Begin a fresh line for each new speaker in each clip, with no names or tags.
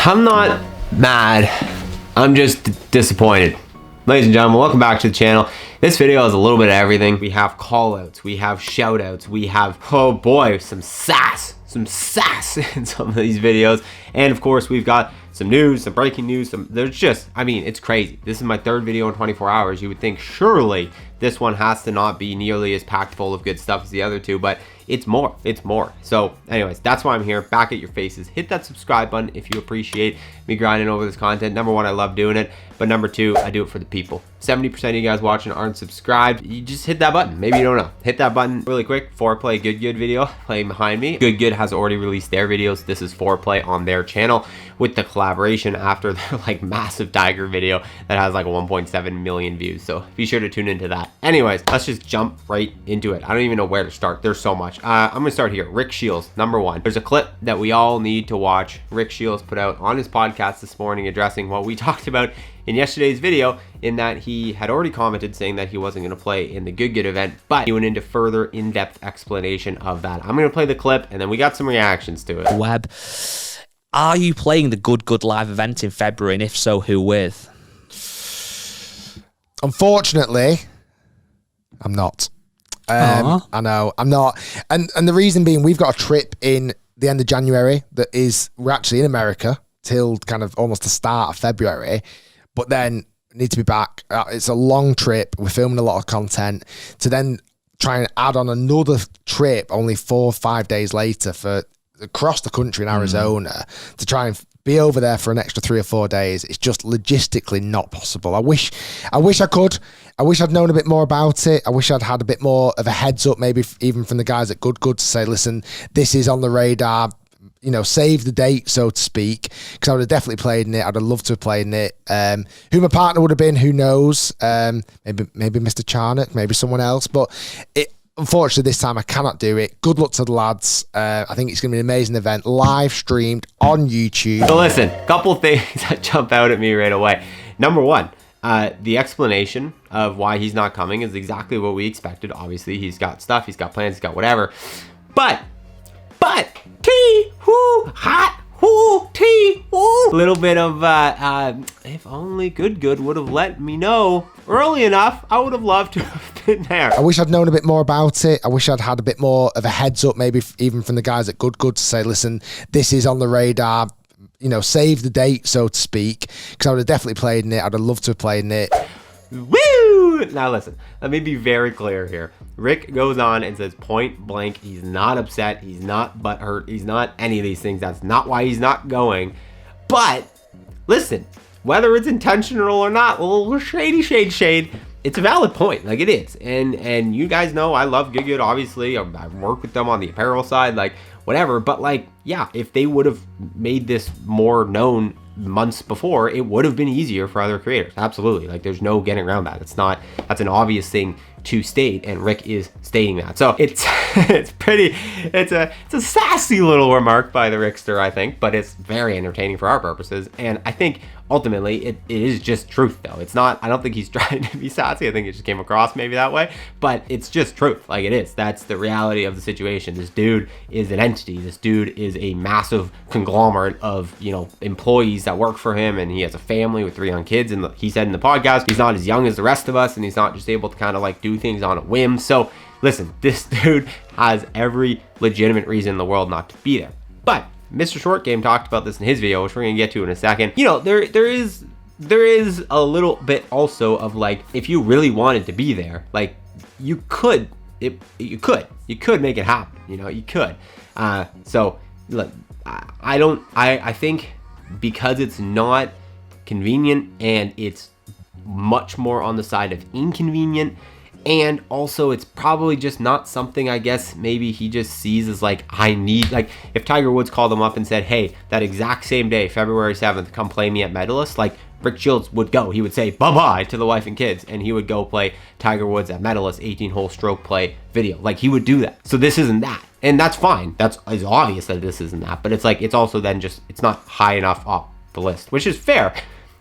I'm not mad. I'm just disappointed. Ladies and gentlemen, welcome back to the channel. This video is a little bit of everything. We have call outs, we have shout outs, we have, oh boy, some sass in some of these videos. And of course, we've got some news, some breaking news. There's just, I mean, it's crazy. This is my third video in 24 hours. You would think surely this one has to not be nearly as packed full of good stuff as the other two, but it's more. So anyways, that's why I'm here, back at your faces. Hit that subscribe button if you appreciate me grinding over this content. Number one, I love doing it, but number two, I do it for the people. 70% of you guys watching aren't subscribed. You just hit that button. Maybe you don't know. Hit that button really quick. Foreplay Good video playing behind me. Good has already released their videos. This is Foreplay on their channel with the collaboration after their like massive Tiger video that has like 1.7 million views. So be sure to tune into that. Anyways, let's just jump right into it. I don't even know where to start. There's so much. I'm gonna start here. Rick Shields, number one. There's a clip that we all need to watch. Rick Shields put out on his podcast this morning addressing what we talked about in yesterday's video, in that he had already commented saying that he wasn't going to play in the Good event, but he went into further in-depth explanation of that. I'm going to play the clip and then we got some reactions to it.
Webb, are you playing the Good live event in February, and if so, who with?
Unfortunately, I'm not. I know I'm not, and the reason being, we've got a trip in the end of January we're actually in America till kind of almost the start of February, but then need to be back. It's a long trip. We're filming a lot of content to then try and add on another trip only 4 or 5 days later for across the country in Arizona to try and be over there for an extra 3 or 4 days. It's just logistically not possible. I wish I could. I wish I'd known a bit more about it. I wish I'd had a bit more of a heads up, maybe even from the guys at Good to say, listen, this is on the radar. You know, save the date, so to speak, because I would have definitely played in it. I'd have loved to have played in it. Who my partner would have been, who knows? Maybe Mr. Charnock, maybe someone else. But unfortunately, this time I cannot do it. Good luck to the lads. I think it's going to be an amazing event, live streamed on YouTube.
So listen, a couple things that jump out at me right away. Number one, the explanation of why he's not coming is exactly what we expected. Obviously, he's got stuff, he's got plans, he's got whatever. But a little bit of if only Good would have let me know early enough, I would have loved to have been there.
I wish I'd known a bit more about it. I wish I'd had a bit more of a heads up, maybe even from the guys at Good to say, listen, this is on the radar. You know, save the date, so to speak, because I would have definitely played in it. I'd have loved to have played in it.
Woo! Now listen, let me be very clear here. Rick goes on and says point blank, he's not upset, he's not butthurt, he's not any of these things. That's not why he's not going. But listen, whether it's intentional or not, well, shade, it's a valid point. Like, it is. And you guys know I love Good, obviously. I work with them on the apparel side, like whatever. But like, yeah, if they would have made this more known months before, it would have been easier for other creators. Absolutely. Like, there's no getting around that. That's an obvious thing to state, and Rick is stating that. So it's it's a sassy little remark by the Rickster, I think, but it's very entertaining for our purposes. And I think ultimately it is just truth, though. It's not, I don't think he's trying to be sassy. I think it just came across maybe that way, but it's just truth. Like, it is. That's the reality of the situation. This dude is an entity. This dude is a massive conglomerate of, you know, employees that work for him, and he has a family with 3 young kids. And he said in the podcast, he's not as young as the rest of us, and he's not just able to kind of like do things on a whim. So listen, this dude has every legitimate reason in the world not to be there. But Mr. Short Game talked about this in his video, which we're gonna get to in a second. You know, there is a little bit also of like, if you really wanted to be there, like you could make it happen. You know, you could. So look, I think because it's not convenient, and it's much more on the side of inconvenient, and also it's probably just not something, I guess maybe he just sees as like, I need, like if Tiger Woods called him up and said, hey, that exact same day, February 7th, come play me at Medalist, like Rick Shields would go. He would say bye-bye to the wife and kids, and he would go play Tiger Woods at Medalist 18-hole stroke play video. Like, he would do that. So this isn't that, and that's fine. It's obvious that this isn't that, but it's like, it's also then just, it's not high enough up the list, which is fair.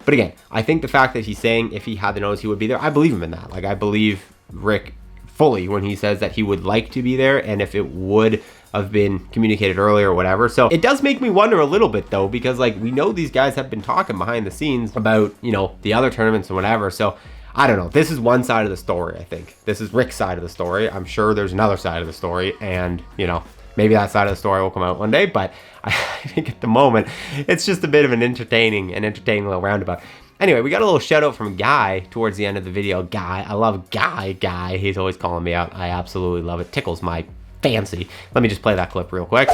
But again, I think the fact that he's saying if he had the nose, he would be there, I believe him in that. Like, I believe Rick fully when he says that he would like to be there, and if it would have been communicated earlier or whatever. So it does make me wonder a little bit though, because like we know these guys have been talking behind the scenes about, you know, the other tournaments and whatever. So I don't know. This is one side of the story, I think. This is Rick's side of the story. I'm sure there's another side of the story, and, you know, maybe that side of the story will come out one day, but I think at the moment, it's just a bit of an entertaining little roundabout. Anyway, we got a little shout out from Guy towards the end of the video. Guy, I love Guy. He's always calling me out. I absolutely love it. Tickles my fancy. Let me just play that clip real quick.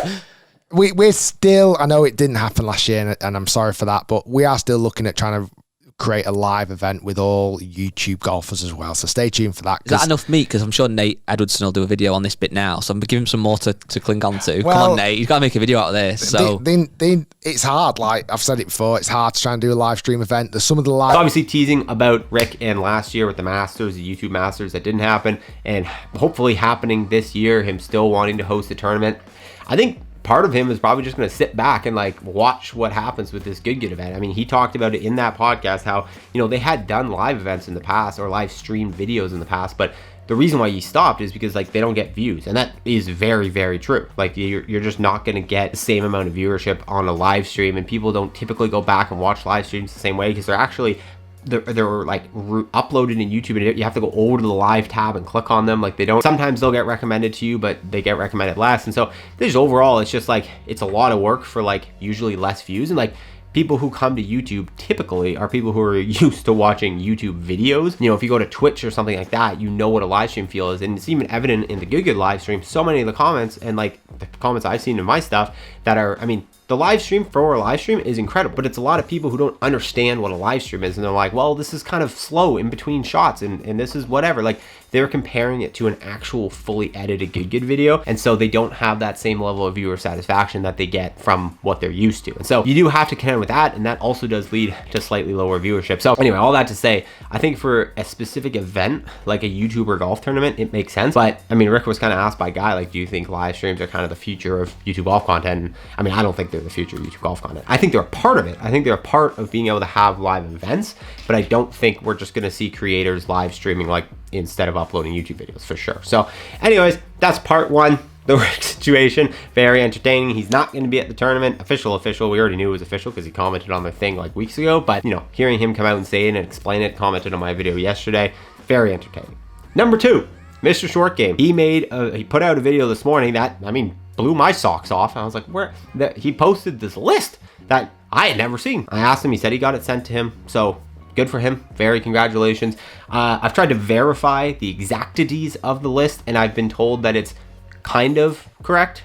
We're still, I know it didn't happen last year, and I'm sorry for that, but we are still looking at trying to create a live event with all YouTube golfers as well. So stay tuned for that.
Is that enough meat? Because I'm sure Nate Edwardson will do a video on this bit now. So I'm giving him some more to cling on to.
Well,
come on, Nate. He's got to make a video out of this. So
it's hard. Like I've said it before, it's hard to try and do a live stream event. There's some of the live...
Obviously teasing about Rick and last year with the Masters, the YouTube Masters, that didn't happen. And hopefully happening this year, him still wanting to host a tournament. I think part of him is probably just going to sit back and like watch what happens with this Good event. I mean, he talked about it in that podcast, how, you know, they had done live events in the past or live streamed videos in the past, but the reason why he stopped is because like they don't get views, and that is very, very true. Like you're just not going to get the same amount of viewership on a live stream, and people don't typically go back and watch live streams the same way because they're actually they're like uploaded in YouTube, and you have to go over to the live tab and click on them. Like they don't, sometimes they'll get recommended to you, but they get recommended less. And so just overall, it's just like, it's a lot of work for like usually less views. And like people who come to YouTube typically are people who are used to watching YouTube videos. You know, if you go to Twitch or something like that, you know what a live stream feel is. And it's even evident in the Good live stream. So many of the comments, and like the comments I've seen in my stuff that are, I mean, the live stream for a live stream is incredible, but it's a lot of people who don't understand what a live stream is, and they're like, well, this is kind of slow in between shots, and this is whatever. Like they're comparing it to an actual fully edited Good video, and so they don't have that same level of viewer satisfaction that they get from what they're used to. And so you do have to contend with that, and that also does lead to slightly lower viewership. So anyway, all that to say, I think for a specific event like a YouTuber golf tournament, it makes sense. But I mean, Rick was kind of asked by Guy, like, do you think live streams are kind of the future of YouTube golf content? And I mean, I don't think they're the future of YouTube golf content. I think they're a part of it. I think they're a part of being able to have live events, but I don't think we're just going to see creators live streaming like instead of uploading YouTube videos, for sure. So anyways, that's part one. The Rick situation, very entertaining. He's not going to be at the tournament. Official. We already knew it was official because he commented on the thing like weeks ago, but you know, hearing him come out and say it and explain it, commented on my video yesterday, very entertaining. Number two, Mr. Short Game. He put out a video this morning that, I mean, blew my socks off. I was like, where? He posted this list that I had never seen. I asked him, he said he got it sent to him, so good for him. Very congratulations. I've tried to verify the exactities of the list, and I've been told that it's kind of correct.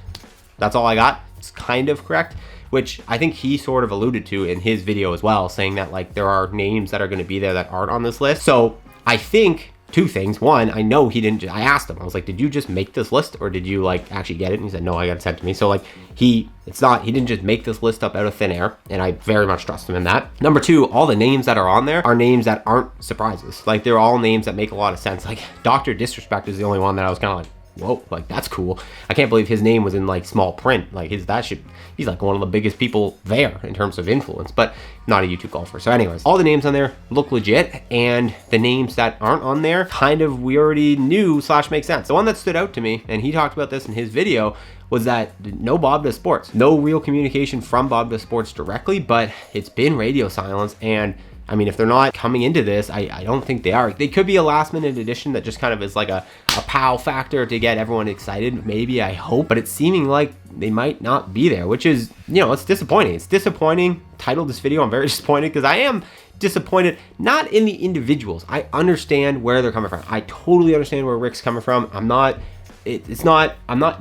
That's all I got. It's kind of correct, which I think he sort of alluded to in his video as well, saying that like there are names that are going to be there that aren't on this list. So I think two things. One, I know he didn't, I asked him, I was like, did you just make this list or did you like actually get it? And he said, no, I got it sent to me. So like he didn't just make this list up out of thin air, and I very much trust him in that. Number two, all the names that are on there are names that aren't surprises. Like they're all names that make a lot of sense. Like Dr. Disrespect is the only one that I was kind of like, whoa, like that's cool. I can't believe his name was in like small print. Like he's like one of the biggest people there in terms of influence, but not a YouTube golfer. So anyways, all the names on there look legit, and the names that aren't on there kind of we already knew / make sense. The one that stood out to me, and he talked about this in his video, was that no Bob Does Sports. No real communication from Bob Does Sports directly, but it's been radio silence. And I mean, if they're not coming into this, I don't think they are. They could be a last minute addition that just kind of is like a pow factor to get everyone excited. Maybe, I hope, but it's seeming like they might not be there, which is, you know, it's disappointing. It's disappointing. Titled this video, I'm very disappointed because I am disappointed, not in the individuals. I understand where they're coming from. I totally understand where Rick's coming from. I'm not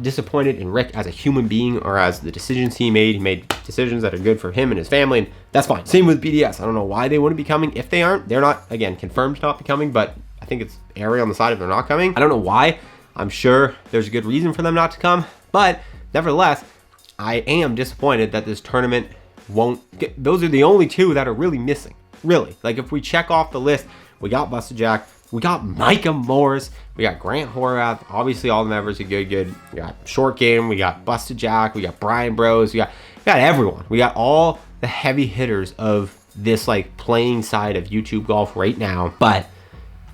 disappointed in Rick as a human being or as the decisions he made. He made decisions that are good for him and his family, and that's fine. Same with BDS. I don't know why they wouldn't be coming. If they aren't, they're not, again, confirmed to not be coming, but I think it's airy on the side if they're not coming. I don't know why. I'm sure there's a good reason for them not to come, but nevertheless, I am disappointed that this tournament won't get, those are the only two that are really missing. Really. Like if we check off the list, we got Busted Jack, we got Micah Morris, we got Grant Horath, obviously all the members are good. We got Short Game, we got Busted Jack, we got Brian Bros, we got everyone. We got all the heavy hitters of this like playing side of YouTube golf right now, but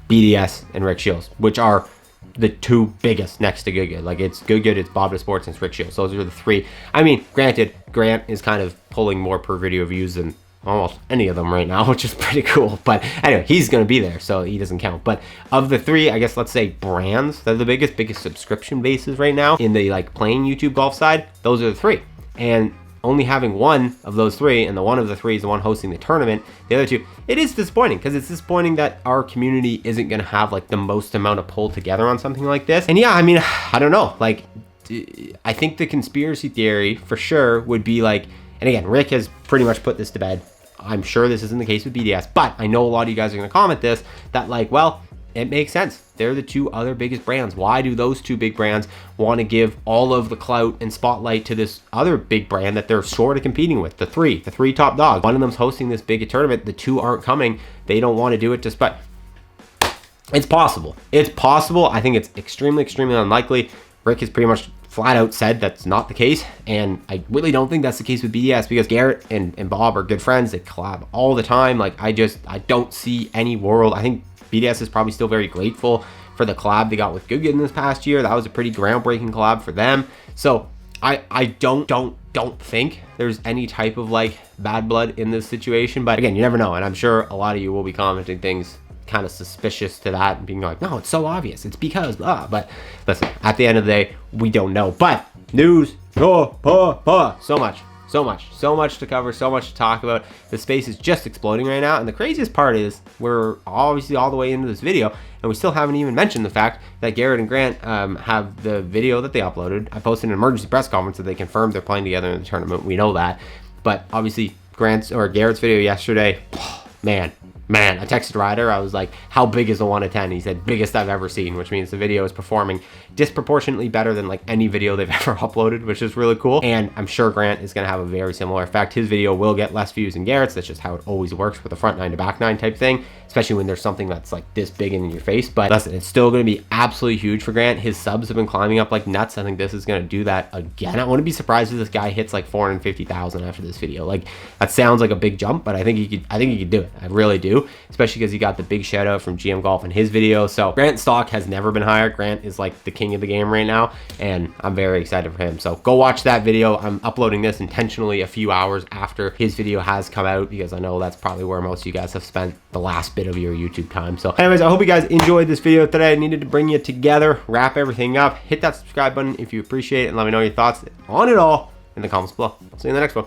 BDS and Rick Shields, which are the two biggest next to Good Good. Like, it's Good Good, it's Bob to Sports, and it's Rick Shields. Those are the three. I mean, granted, Grant is kind of pulling more per video views than almost any of them right now, which is pretty cool. But anyway, he's going to be there, so he doesn't count. But of the three, I guess, let's say brands that are the biggest subscription bases right now in the like playing YouTube golf side, those are the three. And only having one of those three, and the one of the three is the one hosting the tournament, the other two, it is disappointing, because it's disappointing that our community isn't going to have like the most amount of pull together on something like this. And yeah, I mean, I don't know, like, I think the conspiracy theory for sure would be like, and again, Rick has pretty much put this to bed. I'm sure this isn't the case with BDS, but I know a lot of you guys are going to comment this, that like, well, it makes sense. They're the two other biggest brands. Why do those two big brands want to give all of the clout and spotlight to this other big brand that they're sort of competing with? The three top dogs. One of them's hosting this big tournament. The two aren't coming. They don't want to do it despite. It's possible. It's possible. I think it's extremely unlikely. Rick has pretty much flat out said that's not the case, and I really don't think that's the case with BDS, because Garrett and Bob are good friends. They collab all the time. Like, I don't see any world. I think BDS is probably still very grateful for the collab they got with Good Good in this past year. That was a pretty groundbreaking collab for them. So I don't think there's any type of like bad blood in this situation. But again, you never know, and I'm sure a lot of you will be commenting things kind of suspicious to that and being like, no, it's so obvious, it's because blah. But listen, at the end of the day, we don't know. But news, so much to cover, so much to talk about. The space is just exploding right now, and the craziest part is we're obviously all the way into this video, and we still haven't even mentioned the fact that Garrett and Grant have the video that they uploaded. I posted an emergency press conference that they confirmed they're playing together in the tournament. We know that, but obviously Garrett's video yesterday, man, I texted Ryder. I was like, how big is the 1 to 10? He said, biggest I've ever seen, which means the video is performing disproportionately better than like any video they've ever uploaded, which is really cool. And I'm sure Grant is going to have a very similar effect. His video will get less views than Garrett's. That's just how it always works with a front nine to back nine type thing, especially when there's something that's like this big in your face. But listen, it's still going to be absolutely huge for Grant. His subs have been climbing up like nuts. I think this is going to do that again. I wouldn't be surprised if this guy hits like 450,000 after this video. Like, that sounds like a big jump, but I think he could do it. I really do, especially because he got the big shout out from GM Golf in his video. So Grant's stock has never been higher. Grant is like the king of the game right now, and I'm very excited for him. So go watch that video. I'm uploading this intentionally a few hours after his video has come out, because I know that's probably where most of you guys have spent the last bit of your YouTube time. So anyways, I hope you guys enjoyed this video today. I needed to bring you together, wrap everything up. Hit that subscribe button if you appreciate it, and let me know your thoughts on it all in the comments below. See you in the next one.